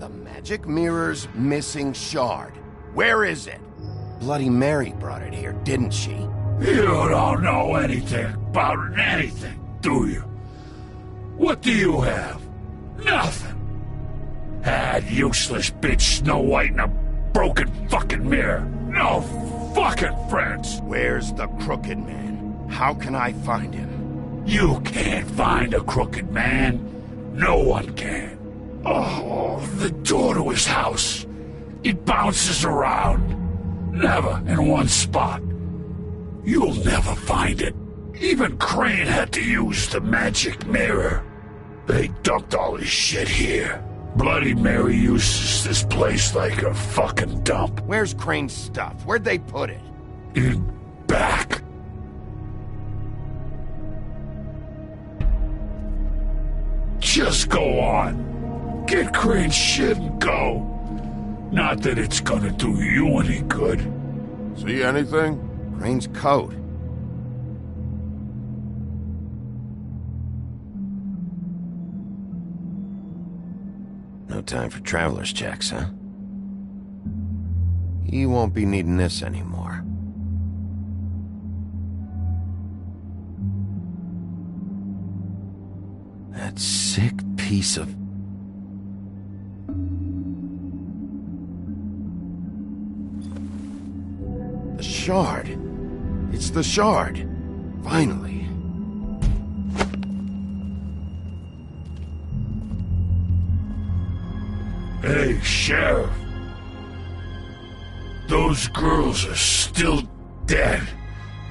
The magic mirror's missing shard. Where is it? Bloody Mary brought it here, didn't she? You don't know anything about anything, do you? What do you have? Nothing. That useless bitch Snow White and a broken fucking mirror. No fucking friends. Where's the Crooked Man? How can I find him? You can't find a Crooked Man. No one can. Oh, the door to his house. It bounces around. Never in one spot. You'll never find it. Even Crane had to use the magic mirror. They dumped all his shit here. Bloody Mary uses this place like a fucking dump. Where's Crane's stuff? Where'd they put it? In back. Just go on. Get Crane's shit and go. Not that it's gonna do you any good. See anything? Crane's coat. No time for traveler's checks, huh? You won't be needing this anymore. That sick piece of... The shard. It's the shard. Finally. Hey, Sheriff. Those girls are still dead.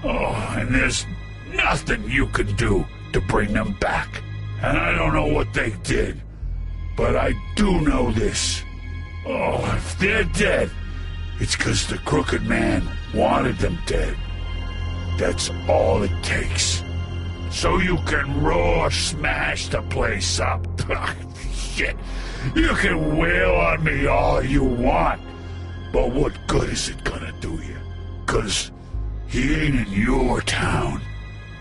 Oh, and there's nothing you can do to bring them back. And I don't know what they did, but I do know this. Oh, if they're dead, it's 'cause the Crooked Man wanted them dead. That's all it takes. So you can roar smash the place up. Shit. You can wail on me all you want, but what good is it gonna do you? 'Cause he ain't in your town.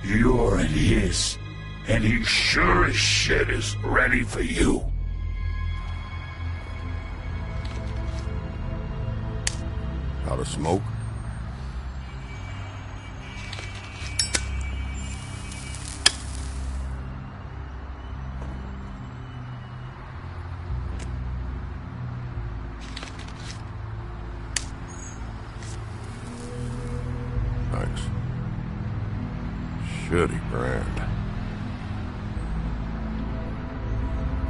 You're in his. And he sure as shit is ready for you. Out of smoke? Thanks. Shitty brand.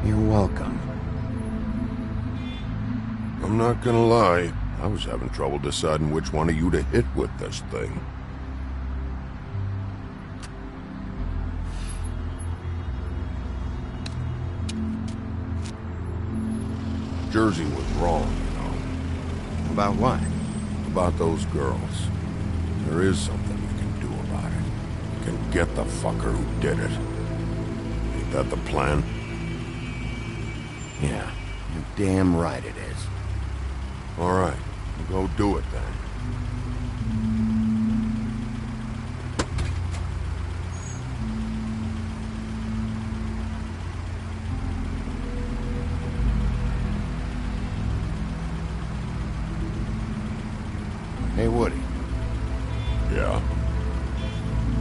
You're welcome. I'm not gonna lie. I was having trouble deciding which one of you to hit with this thing. Jersey was wrong, you know. About what? About those girls. There is something you can do about it. You can get the fucker who did it. Ain't that the plan? Yeah, you're damn right it is. All right, we'll go do it then. Hey, Woody. Yeah?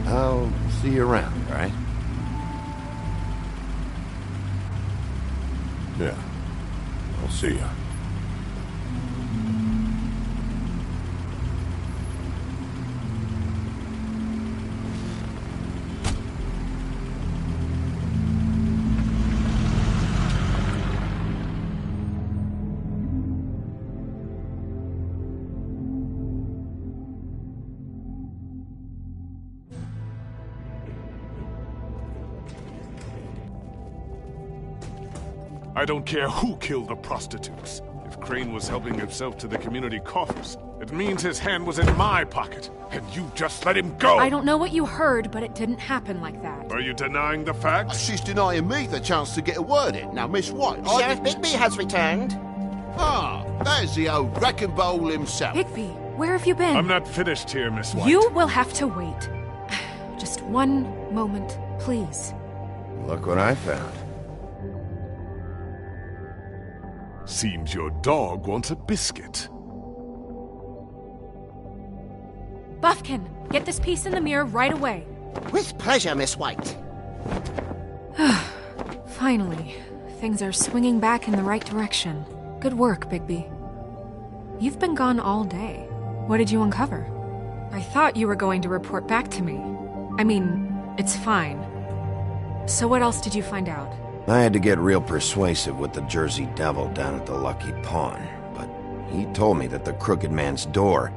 I'll see you around, all right? Yeah. I'll see ya. I don't care who killed the prostitutes. If Crane was helping himself to the community coffers, it means his hand was in my pocket, and you just let him go! I don't know what you heard, but it didn't happen like that. Are you denying the facts? She's denying me the chance to get a word in. Now, Miss White... Sheriff Bigby has returned. Ah, there's the old wrecking bowl himself. Bigby, where have you been? I'm not finished here, Miss White. You will have to wait. Just one moment, please. Look what I found. Seems your dog wants a biscuit. Buffkin, get this piece in the mirror right away. With pleasure, Miss White. Finally, things are swinging back in the right direction. Good work, Bigby. You've been gone all day. What did you uncover? I thought you were going to report back to me. I mean, it's fine. So what else did you find out? I had to get real persuasive with the Jersey Devil down at the Lucky Pawn, but he told me that the Crooked Man's door,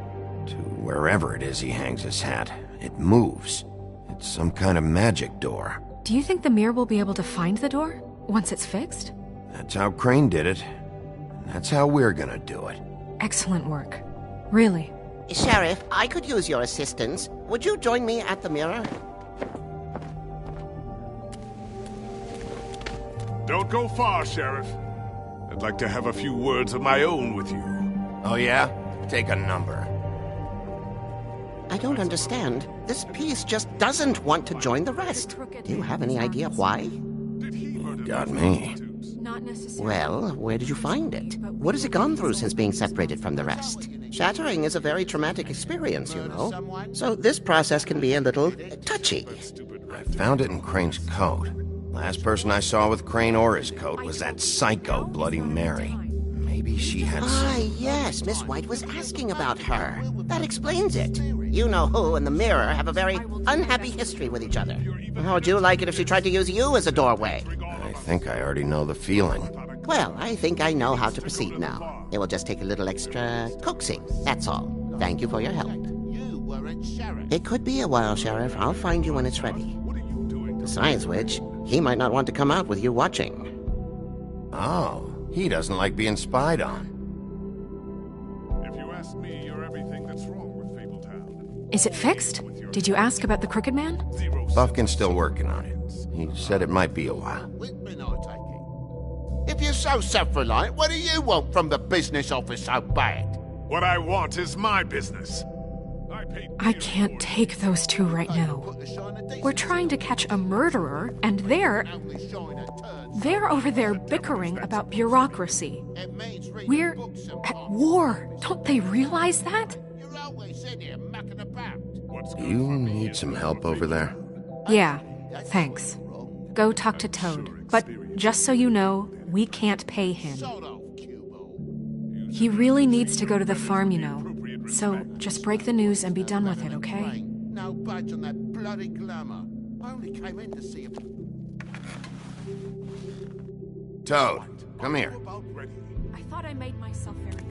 to wherever it is he hangs his hat, it moves. It's some kind of magic door. Do you think the mirror will be able to find the door once it's fixed? That's how Crane did it. And that's how we're gonna do it. Excellent work. Really. Sheriff, I could use your assistance. Would you join me at the mirror? Don't go far, Sheriff. I'd like to have a few words of my own with you. Oh yeah? Take a number. I don't understand. This piece just doesn't want to join the rest. Do you have any idea why? You got me. Not necessarily. Well, where did you find it? What has it gone through since being separated from the rest? Shattering is a very traumatic experience, you know. So this process can be a little touchy. I found it in Crane's coat. Last person I saw with Crane or his coat was that psycho Bloody Mary. Maybe she had Ah, yes, Miss White was asking about her. That explains it. You know who and the mirror have a very unhappy history with each other. How would you like it if she tried to use you as a doorway? I think I already know the feeling. Well, I think I know how to proceed now. It will just take a little extra coaxing, that's all. Thank you for your help. It could be a while, Sheriff. I'll find you when it's ready. Besides which, he might not want to come out with you watching. Oh, he doesn't like being spied on. If you ask me, you're everything that's wrong with Fabletown. Is it fixed? Did you ask about the Crooked Man? Buffkin's still working on it. He said it might be a while. If you're so self-reliant, what do you want from the business office so bad? What I want is my business. I can't take those two right now. We're trying to catch a murderer, and they're over there bickering about bureaucracy. We're at war. Don't they realize that? You need some help over there? Yeah, thanks. Go talk to Toad. But just so you know, we can't pay him. He really needs to go to the farm, you know. So just break the news and be done with it, okay? No budge on that bloody glamour. I only came in to see if... Toad, come here. I thought I made myself very clear.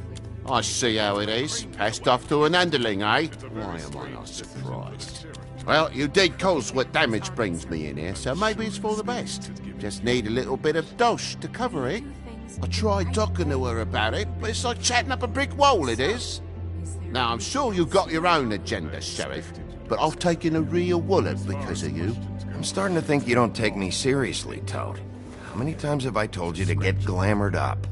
I see how it is. Passed off to an underling, eh? Why am I not surprised? Well, you did cause what damage brings me in here, so maybe it's for the best. Just need a little bit of dosh to cover it. I tried talking to her about it, but it's like chatting up a brick wall, it is. Now, I'm sure you've got your own agenda, Sheriff, but I've taken a real wallet because of you. I'm starting to think you don't take me seriously, Toad. How many times have I told you to get glamored up?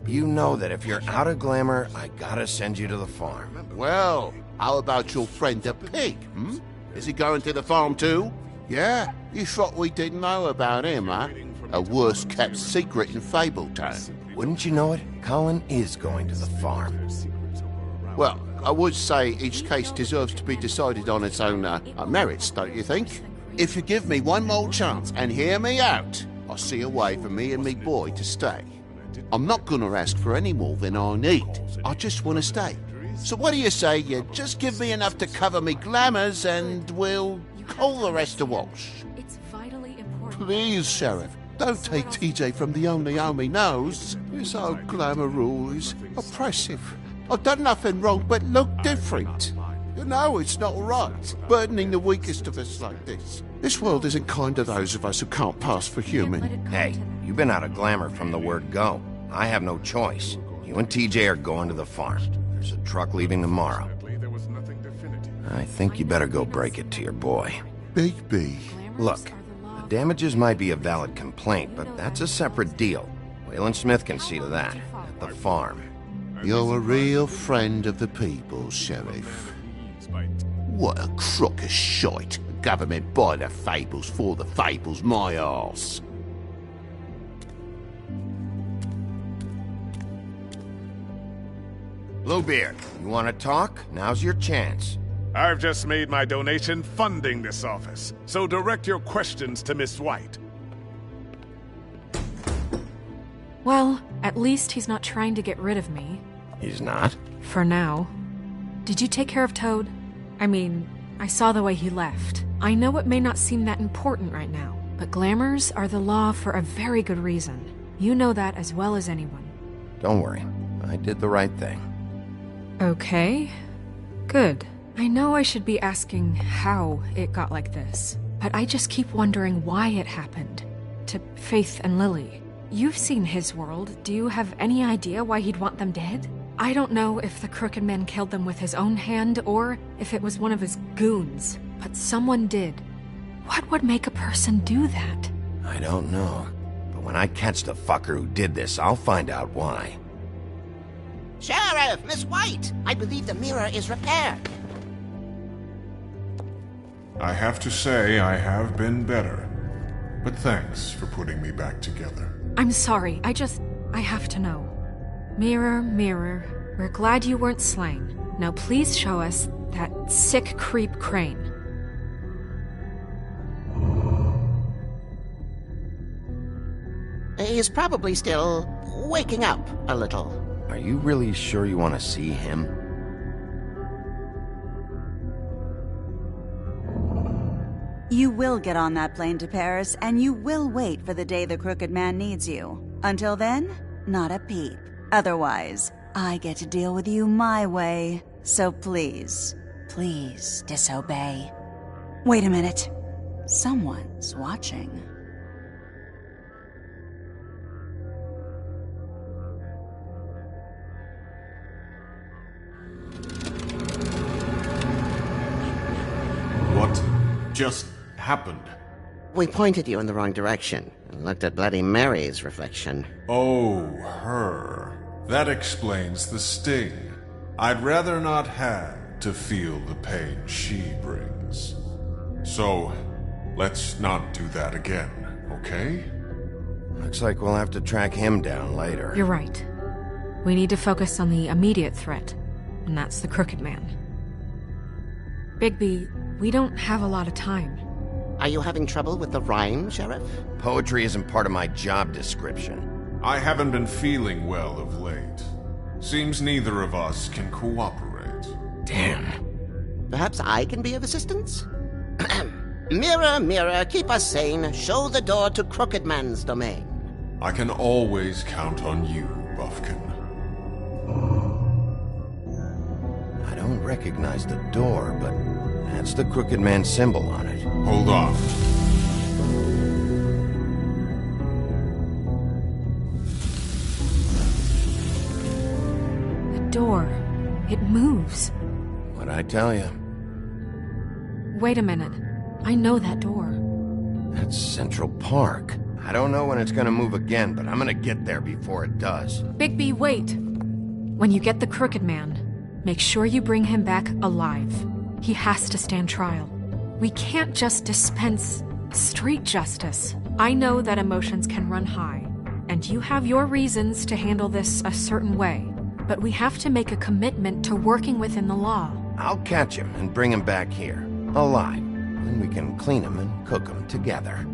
You know that if you're out of glamour, I gotta send you to the farm. Well, how about your friend the pig, hmm? Is he going to the farm too? Yeah? You thought we didn't know about him, huh? A worst-kept secret in Fabletown. Wouldn't you know it? Colin is going to the farm. Well, I would say each case deserves to be decided on its own merits, don't you think? If you give me one more chance and hear me out, I'll see a way for me and me boy to stay. I'm not gonna ask for any more than I need. I just want to stay. So what do you say you just give me enough to cover me glamours and we'll call the rest a wash? It's vitally important. Please, Sheriff, don't take TJ from the only home he knows. This old glamour rule is oppressive. I've done nothing wrong but look different. You know it's not right, burdening the weakest of us like this. This world isn't kind to those of us who can't pass for human. Hey, you've been out of glamour from the word go. I have no choice. You and TJ are going to the farm. There's a truck leaving tomorrow. I think you better go break it to your boy. Bigby. Look, the damages might be a valid complaint, but that's a separate deal. Wayland Smith can see to that, at the farm. You're a real friend of the people, Sheriff. What a crock of shite. Government by the fables, for the fables, my arse. Bluebeard, you want to talk? Now's your chance. I've just made my donation funding this office, so direct your questions to Miss White. Well, at least he's not trying to get rid of me. He's not? For now. Did you take care of Toad? I mean, I saw the way he left. I know it may not seem that important right now, but glamours are the law for a very good reason. You know that as well as anyone. Don't worry. I did the right thing. Okay. Good. I know I should be asking how it got like this, but I just keep wondering why it happened. To Faith and Lily. You've seen his world. Do you have any idea why he'd want them dead? I don't know if the Crooked Man killed them with his own hand or if it was one of his goons, but someone did. What would make a person do that? I don't know. But when I catch the fucker who did this, I'll find out why. Sheriff, Miss White! I believe the mirror is repaired. I have to say I have been better. But thanks for putting me back together. I'm sorry, I have to know. Mirror, mirror, we're glad you weren't slain. Now please show us that sick creep Crane. He's probably still waking up a little. Are you really sure you want to see him? You will get on that plane to Paris, and you will wait for the day the Crooked Man needs you. Until then, not a peep. Otherwise, I get to deal with you my way. So please, please disobey. Wait a minute. Someone's watching. What just happened? We pointed you in the wrong direction and looked at Bloody Mary's reflection. Oh, her. That explains the sting. I'd rather not have to feel the pain she brings. So, let's not do that again, okay? Looks like we'll have to track him down later. You're right. We need to focus on the immediate threat, and that's the Crooked Man. Bigby, we don't have a lot of time. Are you having trouble with the rhyme, Sheriff? Poetry isn't part of my job description. I haven't been feeling well of late. Seems neither of us can cooperate. Damn. Perhaps I can be of assistance? Mirror, mirror, keep us sane. Show the door to Crooked Man's domain. I can always count on you, Buffkin. I don't recognize the door, but that's the Crooked Man symbol on it. Hold on. The door. It moves. What'd I tell you? Wait a minute. I know that door. That's Central Park. I don't know when it's gonna move again, but I'm gonna get there before it does. Bigby, wait! When you get the Crooked Man, make sure you bring him back alive. He has to stand trial. We can't just dispense street justice. I know that emotions can run high, and you have your reasons to handle this a certain way, but we have to make a commitment to working within the law. I'll catch him and bring him back here, alive. Then we can clean him and cook him together.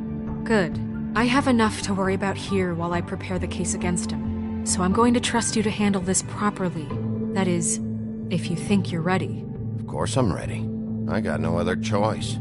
Good. I have enough to worry about here while I prepare the case against him. So I'm going to trust you to handle this properly. That is, if you think you're ready. Of course I'm ready. I got no other choice.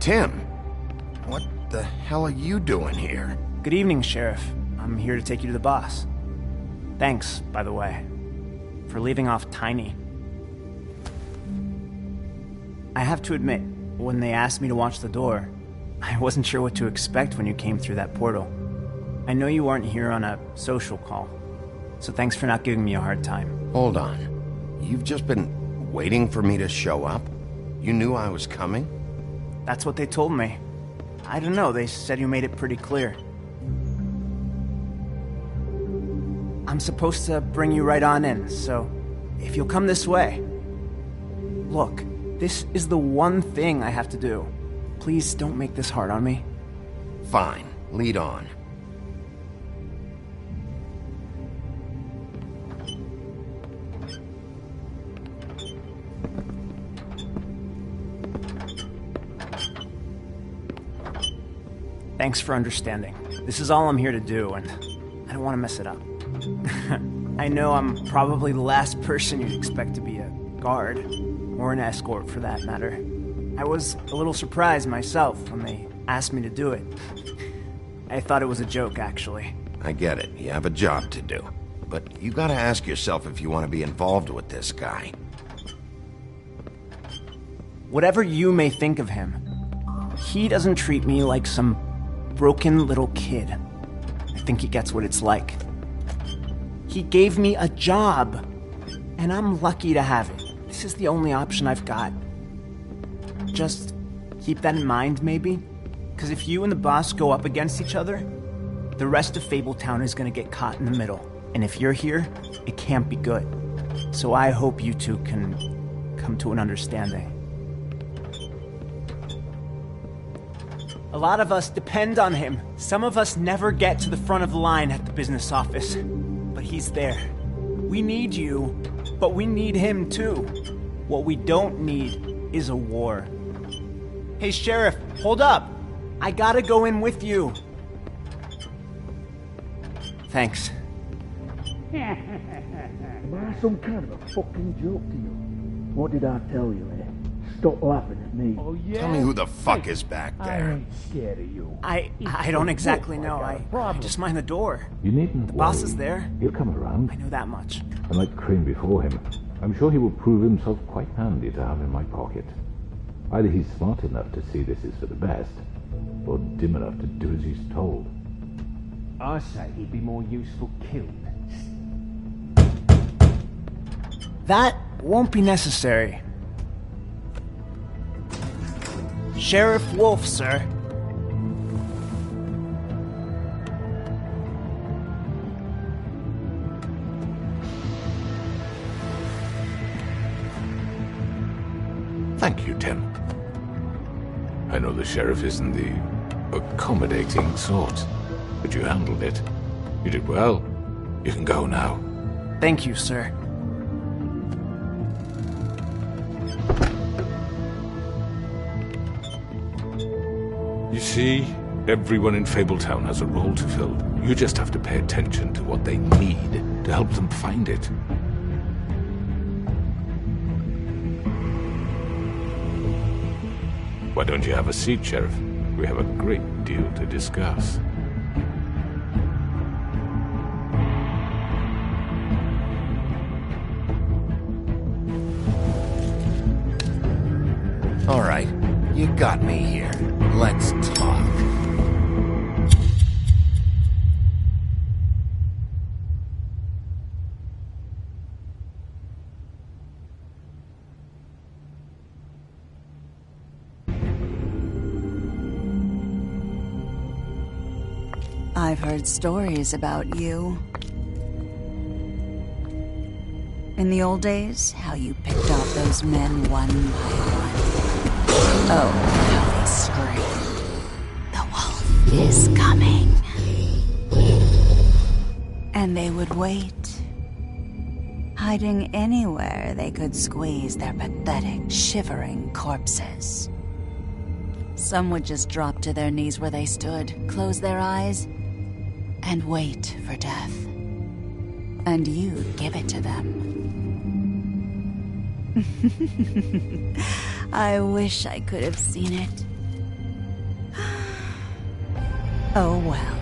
Tim, what the hell are you doing here? Good evening, Sheriff. I'm here to take you to the boss. Thanks, by the way, for leaving off Tiny. I have to admit, when they asked me to watch the door, I wasn't sure what to expect when you came through that portal. I know you weren't here on a social call, so thanks for not giving me a hard time. Hold on. You've just been waiting for me to show up? You knew I was coming? That's what they told me. I don't know, they said you made it pretty clear. I'm supposed to bring you right on in, so if you'll come this way. Look, this is the one thing I have to do. Please don't make this hard on me. Fine, lead on. Thanks for understanding. This is all I'm here to do, and I don't want to mess it up. I know I'm probably the last person you'd expect to be a guard, or an escort for that matter. I was a little surprised myself when they asked me to do it. I thought it was a joke, actually. I get it. You have a job to do. But you gotta ask yourself if you want to be involved with this guy. Whatever you may think of him, he doesn't treat me like some broken little kid. I think he gets what it's like. He gave me a job, and I'm lucky to have it. This is the only option I've got. Just keep that in mind, maybe? Because if you and the boss go up against each other, the rest of Fabletown is going to get caught in the middle. And if you're here, it can't be good. So I hope you two can come to an understanding. A lot of us depend on him. Some of us never get to the front of the line at the business office. But he's there. We need you, but we need him too. What we don't need is a war. Hey, Sheriff, hold up. I gotta go in with you. Thanks. Am I some kind of a fucking joke to you? What did I tell you, eh? Stop laughing at me. Oh, yeah? Tell me who the fuck is back there. I ain't scared of you. I don't exactly know. I just mind the door. You needn't The boss worry. is there. He'll come around. I know that much. Unlike Crane before him, I'm sure he will prove himself quite handy to have in my pocket. Either he's smart enough to see this is for the best, or dim enough to do as he's told. I say he'd be more useful killed. That won't be necessary. Sheriff Wolf, sir. Thank you, Tim. I know the sheriff isn't the accommodating sort, but you handled it. You did well. You can go now. Thank you, sir. You see, everyone in Fabletown has a role to fill. You just have to pay attention to what they need to help them find it. Why don't you have a seat, Sheriff? We have a great deal to discuss. All right, you got me here. Let's talk. I've heard stories about you. In the old days, how you picked off those men one by one. Oh, how they screamed. The wolf is coming. And they would wait, hiding anywhere they could squeeze their pathetic, shivering corpses. Some would just drop to their knees where they stood, close their eyes, and wait for death. And you'd give it to them. I wish I could have seen it. Oh well.